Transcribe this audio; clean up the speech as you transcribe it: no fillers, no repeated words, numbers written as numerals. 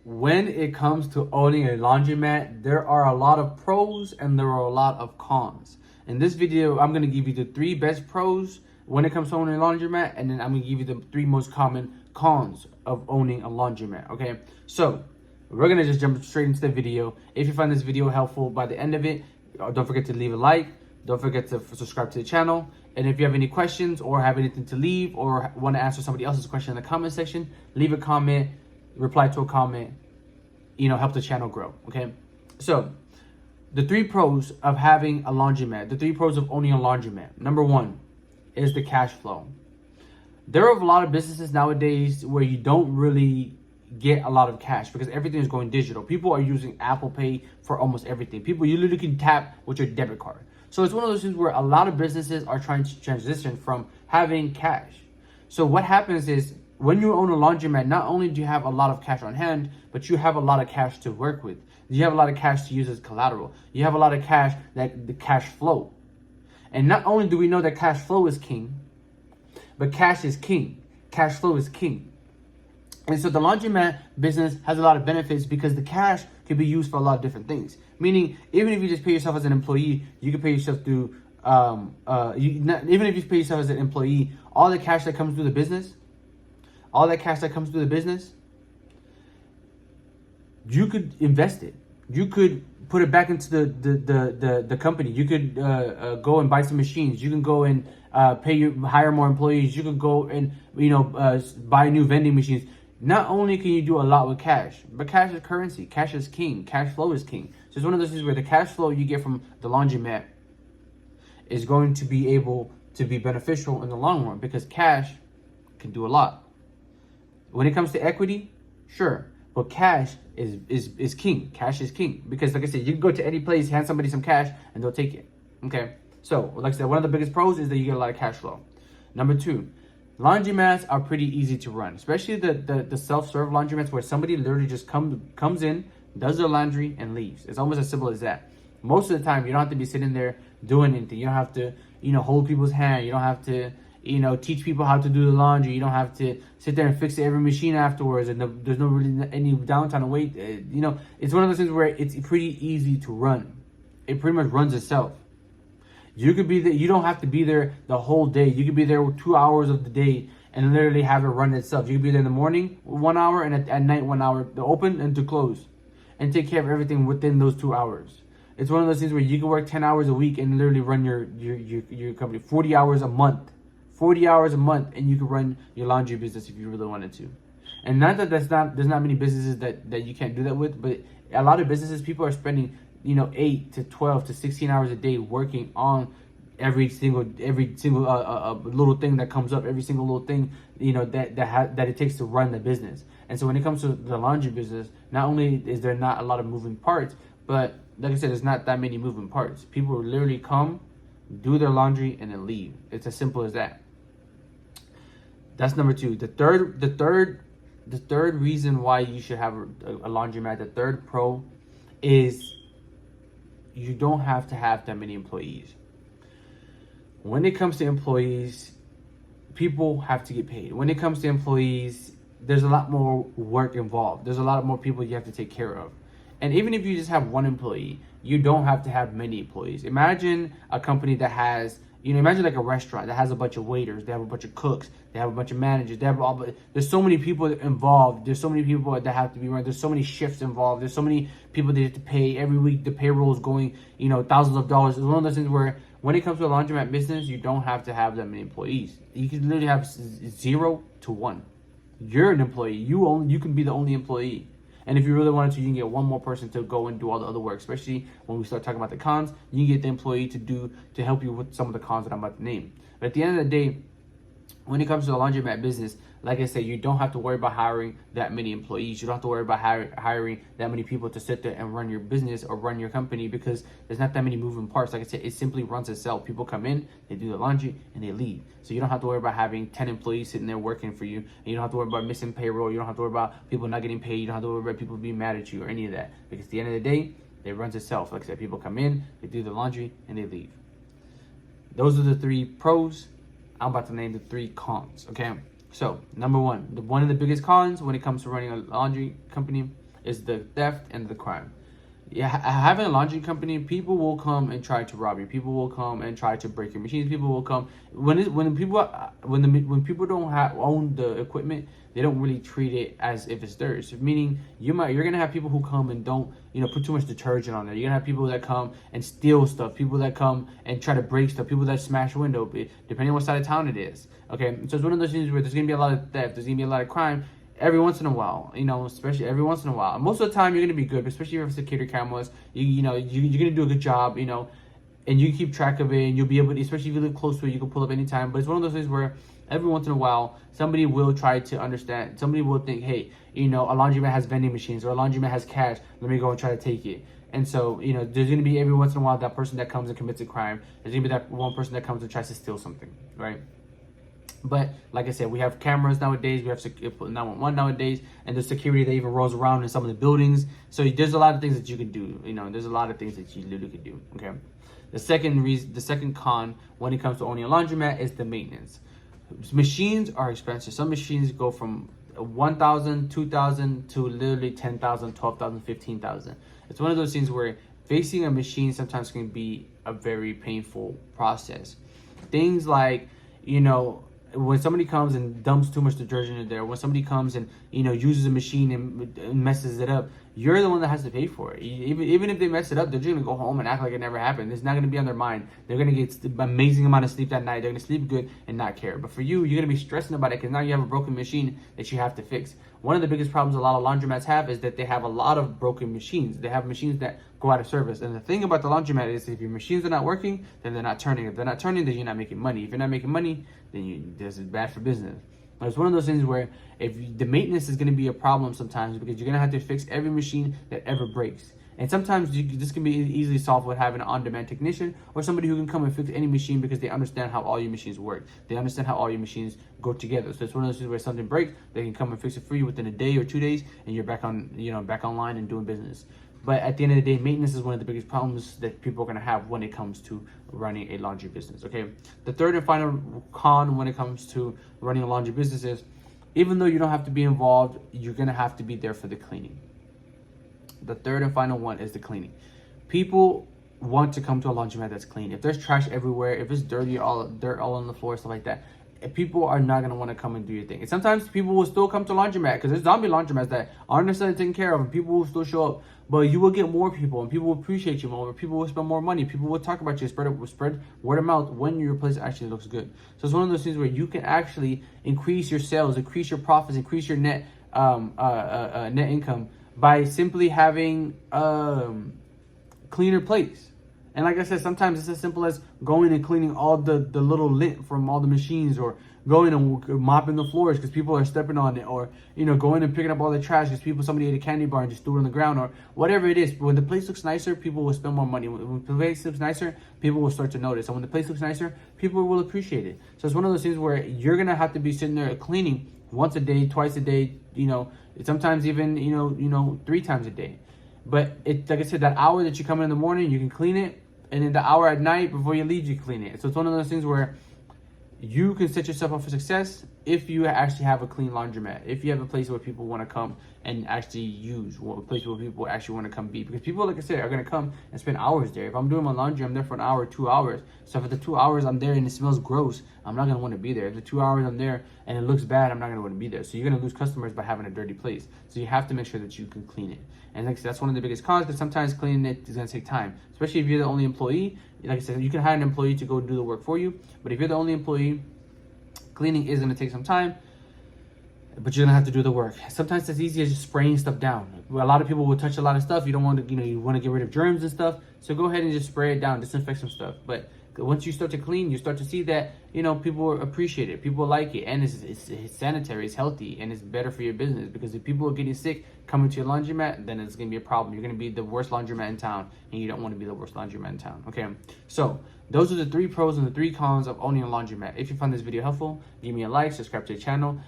when it comes to owning a laundromat, there are a lot of pros and there are a lot of cons. In this video, I'm going to give you the 3 best pros when it comes to owning a laundromat, and then I'm going to give you the 3 most common cons of owning a laundromat, okay? So, we're going to just jump straight into the video. If you find this video helpful by the end of it, don't forget to leave a like. Don't forget to subscribe to the channel. And if you have any questions or have anything to leave or want to answer somebody else's question in the comment section, leave a comment, reply to a comment, help the channel grow, okay? So, the 3 pros of having a laundromat, the 3 pros of owning a laundromat. Number 1 is the cash flow. There are a lot of businesses nowadays where you don't really get a lot of cash because everything is going digital. People are using Apple Pay for almost everything. You literally can tap with your debit card. So it's one of those things where a lot of businesses are trying to transition from having cash. So what happens is when you own a laundromat, not only do you have a lot of cash on hand, but you have a lot of cash to work with. You have a lot of cash to use as collateral. You have a lot of cash, the cash flow. And not only do we know that cash flow is king, but cash is king. Cash flow is king. And so the laundromat business has a lot of benefits because the cash can be used for a lot of different things. Meaning, even if you just pay yourself as an employee, you can pay yourself through, even if you pay yourself as an employee, all the cash that comes through the business, you could invest it. You could put it back into the company. You could go and buy some machines. You can go and hire more employees. You could go and buy new vending machines. Not only can you do a lot with cash, but cash is currency. Cash is king. Cash flow is king. So it's one of those things where the cash flow you get from the laundromat is going to be able to be beneficial in the long run because cash can do a lot. When it comes to equity, sure, but cash is king. Cash is king because, like I said, you can go to any place, hand somebody some cash, and they'll take it. Okay, so like I said, one of the biggest pros is that you get a lot of cash flow. Number 2. Laundromats are pretty easy to run, especially the self-serve laundromats where somebody literally just comes in, does their laundry, and leaves. It's almost as simple as that. Most of the time, you don't have to be sitting there doing anything. You don't have to, hold people's hand. You don't have to, teach people how to do the laundry. You don't have to sit there and fix every machine afterwards, and there's no really any downtime to wait. It's one of those things where it's pretty easy to run. It pretty much runs itself. You could be there. You don't have to be there the whole day. You could be there 2 hours of the day and literally have it run itself. You could be there in the morning 1 hour and at night 1 hour to open and to close, and take care of everything within those 2 hours. It's one of those things where you can work 10 hours a week and literally run your company 40 hours a month. 40 hours a month, and you can run your laundry business if you really wanted to. And not that there's not many businesses that you can't do that with, but a lot of businesses, people are spending 8 to 12 to 16 hours a day working on every single little thing that comes up, every single little thing that it takes to run the business. And so when it comes to the laundry business, not only is there not a lot of moving parts, but like I said, there's not that many moving parts. People literally come, do their laundry, and then leave. It's as simple as that. That's number 2. The third reason why you should have a laundromat, the third pro, is you don't have to have that many employees. When it comes to employees, people have to get paid. When it comes to employees, there's a lot more work involved. There's a lot more people you have to take care of. And even if you just have one employee, you don't have to have many employees. Imagine a company that has, imagine like a restaurant that has a bunch of waiters, they have a bunch of cooks, they have a bunch of managers, there's so many people involved, there's so many people that have to be run, there's so many shifts involved, there's so many people that you have to pay every week. The payroll is going, thousands of dollars. It's one of those things where when it comes to a laundromat business, you don't have to have that many employees. You can literally have 0 to 1. You're an employee. You can be the only employee. And if you really wanted to, you can get one more person to go and do all the other work, especially when we start talking about the cons. You can get the employee to help you with some of the cons that I'm about to name. But at the end of the day, when it comes to the laundromat business, like I said, you don't have to worry about hiring that many employees. You don't have to worry about hiring that many people to sit there and run your business or run your company because there's not that many moving parts. Like I said, it simply runs itself. People come in, they do the laundry, and they leave. So you don't have to worry about having 10 employees sitting there working for you. And you don't have to worry about missing payroll. You don't have to worry about people not getting paid. You don't have to worry about people being mad at you or any of that. Because at the end of the day, it runs itself. Like I said, people come in, they do the laundry, and they leave. Those are the 3 pros. I'm about to name the 3 cons, okay? So, number 1, one of the biggest cons when it comes to running a laundry company is the theft and the crime. Yeah, having a laundry company, people will come and try to rob you. People will come and try to break your machines. People will come when people don't own the equipment, they don't really treat it as if it's theirs. Meaning you're gonna have people who come and don't put too much detergent on there. You're gonna have people that come and steal stuff. People that come and try to break stuff. People that smash window, depending on what side of town it is. Okay, so it's one of those things where there's gonna be a lot of theft. There's gonna be a lot of crime. Every once in a while, especially every once in a while. Most of the time, you're gonna be good, but especially if you have security cameras. You're gonna do a good job, and you keep track of it, and you'll be able to, especially if you live close to it, you can pull up anytime. But it's one of those things where every once in a while, somebody will try to understand. Somebody will think, hey, a laundromat has vending machines or a laundromat has cash. Let me go and try to take it. And so, there's gonna be every once in a while that person that comes and commits a crime. There's gonna be that one person that comes and tries to steal something, right? But like I said, we have cameras nowadays, we have 911 nowadays, and there's security that even rolls around in some of the buildings. So there's a lot of things that you can do. There's a lot of things that you literally could do. Okay. The second con when it comes to owning a laundromat is the maintenance. Machines are expensive. Some machines go from 1,000, 2,000 to literally 10,000, 12,000, 15,000. It's one of those things where fixing a machine sometimes can be a very painful process. Things like, when somebody comes and dumps too much detergent in there, when somebody comes and uses a machine and messes it up, you're the one that has to pay for it. Even if they mess it up, they're just gonna go home and act like it never happened. It's not gonna be on their mind. They're gonna get an amazing amount of sleep that night. They're gonna sleep good and not care. But for you, you're gonna be stressing about it because now you have a broken machine that you have to fix. One of the biggest problems a lot of laundromats have is that they have a lot of broken machines. They have machines that go out of service. And the thing about the laundromat is if your machines are not working, then they're not turning. If they're not turning, then you're not making money. If you're not making money, then this is bad for business. But it's one of those things where the maintenance is going to be a problem sometimes because you're going to have to fix every machine that ever breaks. And sometimes this can be easily solved with having an on-demand technician or somebody who can come and fix any machine because they understand how all your machines work. They understand how all your machines go together. So it's one of those things where something breaks, they can come and fix it for you within a day or 2 days, and you're back online and doing business. But at the end of the day, maintenance is one of the biggest problems that people are going to have when it comes to running a laundry business, okay? The third and final con when it comes to running a laundry business is, even though you don't have to be involved, you're going to have to be there for the cleaning. The third and final one is the cleaning. People want to come to a laundromat that's clean. If there's trash everywhere, if it's dirty, dirt all on the floor, stuff like that, people are not going to want to come and do your thing. And sometimes people will still come to laundromat because there's zombie laundromats that aren't necessarily taken care of, and people will still show up. But you will get more people, and people will appreciate you more. People will spend more money. People will talk about you, spread word of mouth when your place actually looks good. So it's one of those things where you can actually increase your sales, increase your profits, increase your net income by simply having cleaner plates. And like I said, sometimes it's as simple as going and cleaning all the little lint from all the machines, or going and mopping the floors because people are stepping on it, or going and picking up all the trash because somebody ate a candy bar and just threw it on the ground, or whatever it is. When the place looks nicer, people will spend more money. When the place looks nicer, people will start to notice. And when the place looks nicer, people will appreciate it. So it's one of those things where you're gonna have to be sitting there cleaning once a day, twice a day, sometimes even 3 times a day. But like I said, that hour that you come in the morning, you can clean it, and then the hour at night before you leave, you clean it. So it's one of those things where you can set yourself up for success if you actually have a clean laundromat, if you have a place where people want to come and actually use, a place where people actually want to come be. Because people, like I said, are going to come and spend hours there. If I'm doing my laundry, I'm there for an hour, 2 hours. So if the 2 hours I'm there and it smells gross, I'm not going to want to be there. If the 2 hours I'm there and it looks bad, I'm not going to want to be there. So you're going to lose customers by having a dirty place. So you have to make sure that you can clean it. And like I said, that's one of the biggest cons, because sometimes cleaning it is going to take time, especially if you're the only employee. Like I said, you can hire an employee to go do the work for you, but if you're the only employee, cleaning is going to take some time, but you're going to have to do the work. Sometimes it's easy as just spraying stuff down. A lot of people will touch a lot of stuff. You don't want to, you want to get rid of germs and stuff. So go ahead and just spray it down, disinfect some stuff. But once you start to clean, you start to see that, people appreciate it. People like it. And it's sanitary, it's healthy, and it's better for your business. Because if people are getting sick coming to your laundromat, then it's going to be a problem. You're going to be the worst laundromat in town, and you don't want to be the worst laundromat in town. Okay, so those are the 3 pros and the 3 cons of owning a laundromat. If you found this video helpful, give me a like, subscribe to the channel.